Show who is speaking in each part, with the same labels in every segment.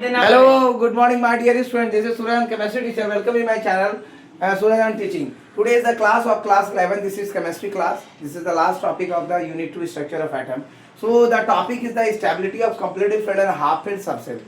Speaker 1: Hello, good morning, my dear students. This is Suryan, chemistry teacher. Welcome in my channel, Suryan Teaching. Today is the class of class 11. This is chemistry class. This is the last topic of the unit 2 structure of atom. So the topic is the stability of completely filled and half-filled substance.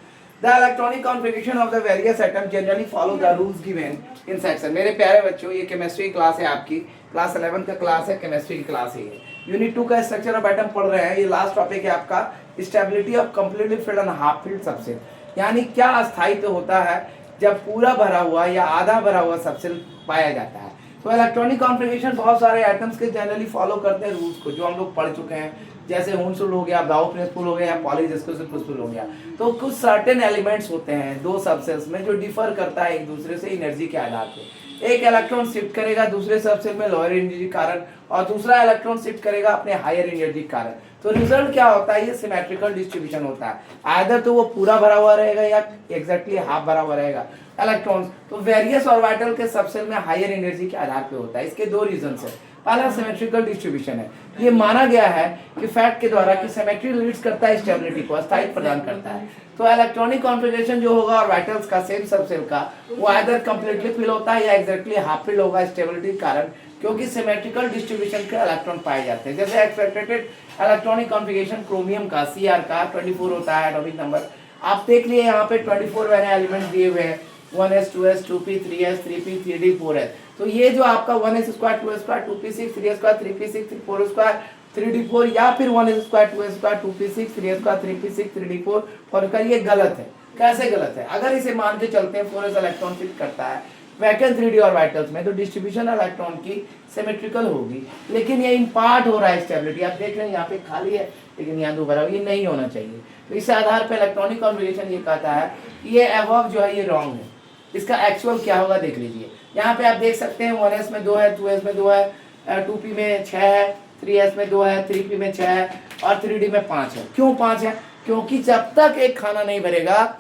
Speaker 1: The electronic configuration of the various atoms generally follow the rules given in section. मेरे प्यारे बच्चों, ये chemistry class है आपकी, class 11 का class है, chemistry की class है। यूनिट 2 का स्ट्रक्चर ऑफ एटम पढ़ रहे हैं। ये लास्ट टॉपिक है आपका stability of completely filled and half filled subshell, यानी क्या अस्थायित्व होता है जब पूरा भरा हुआ या आधा भरा हुआ सबसेल पाया जाता है। तो इलेक्ट्रॉनिक कॉन्फ़िगरेशन बहुत सारे एटम्स के जनरली फॉलो करते हैं रूल्स को, जो हम लोग पढ़ चुके हैं, जैसे हुनसुल हो गया, ब्राउ प्रिंसिपल हो गया, या पॉलीजेस्कोसिस हो गया। तो कुछ सर्टेन एलिमेंट्स होते हैं दो सबसेल्स में जो डिफर करता है एक दूसरे से एनर्जी के आधार पे। एक इलेक्ट्रॉन शिफ्ट करेगा दूसरे सबसेल में लोअर एनर्जी के कारण, और दूसरा इलेक्ट्रॉन शिफ्ट करेगा अपने हायर एनर्जी के कारण। तो रिजल्ट क्या होता है, ये सिमेट्रिकल डिस्ट्रीब्यूशन होता है। आइदर तो वो पूरा भरा हुआ रहेगा या एग्जैक्टली हाफ भरा हुआ रहेगा इलेक्ट्रॉन्स। तो वेरियस ऑर्बिटल के सबसेल में हायर एनर्जी के आधार पे होता है। इसके दो रीजन है। पहला सिमेट्रिकल डिस्ट्रीब्यूशन है। ये माना गया है कि फैक्ट के द्वारा कि सिमेट्री लीड्स करता है स्टेबिलिटी को, अस्थायित्व प्रदान करता है। तो इलेक्ट्रॉनिक कॉन्फ़िगरेशन जो होगा ऑर्बिटल्स का सेम सबसेल का, वो आइदर कंप्लीटली फिल होता है या एग्जैक्टली हाफ फिल होगा स्टेबिलिटी के कारण, क्योंकि सिमेट्रिकल डिस्ट्रीब्यूशन के इलेक्ट्रॉन पाए जाते हैं। जैसे एक्सपेक्टेड इलेक्ट्रॉनिक कॉन्फ़िगरेशन क्रोमियम का Cr का 24 होता है एटॉमिक नंबर। आप देख लिए यहाँ पे 24 वाले एलिमेंट दिए हुए हैं, 1s 2s 2p 3s 3p 3d 4s। तो ये जो आपका 1s square 2s square 2p6 3s square 3p6 4s square 3d4, या फिर 1s square 2s square 2p6 3s square 3p6 3d4 और ये गलत है। कैसे गलत है? अगर इसे मान के चलते हैं 4s इलेक्ट्रॉन फिट करता है वैकेंट 3d ऑर्बिटल्स में, तो डिस्ट्रीब्यूशन इलेक्ट्रॉन की सिमेट्रिकल होगी। लेकिन ये इम्पार्ट हो रहा है स्टेबिलिटी। आप देख रहे हैं यहाँ पे खाली है लेकिन यहाँ दो भरा हुआ, ये नहीं होना चाहिए। तो इस आधार पर इलेक्ट्रॉनिक कॉन्फ़िगरेशन ये कहता है कि ये अबव जो है ये रॉन्ग है। इसका एक्चुअल क्या होगा देख लीजिए। यहाँ पे आप देख सकते हैं 1s में 2 है, 2s में 2 है, 2p में 6 है, 3s में 2 है, 3p में 6 है और 3d में 5 है। क्यों 5 है? क्योंकि जब तक एक खाना नहीं भरेगा,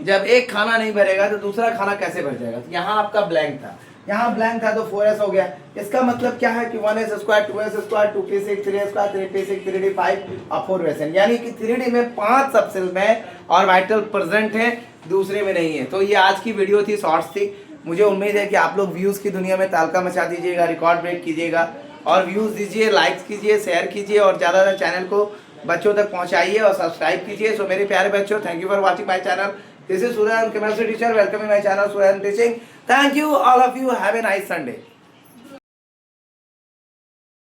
Speaker 1: जब एक खाना नहीं भरेगा तो दूसरा खाना कैसे भर जाएगा। तो यहाँ आपका ब्लैंक था, यहाँ ब्लैंक था तो 4s हो गया। इसका मतलब क्या है कि 1s square 2s square 2p6 3s square 3p6 3d 5 और 4s, यानी कि 3d में 5 सबसेल में ऑर्बिटल प्रेजेंट है, दूसरे में नहीं है। तो ये आज की वीडियो थी, शॉर्ट्स थी। मुझे उम्मीद है कि आप लोग व्यूज़ की दुनिया में तालका मचा दीजिएगा, रिकॉर्ड ब्रेक कीजिएगा और व्यूज़ दीजिए, लाइक्स कीजिए, शेयर कीजिए और ज़्यादा चैनल को बच्चों तक पहुंचाइए और सब्सक्राइब कीजिए। सो मेरे प्यारे बच्चों, thank you for watching my channel. This is Suryan, chemistry teacher. Welcome in my channel Suryan teaching. Thank you all of you. Have a nice Sunday.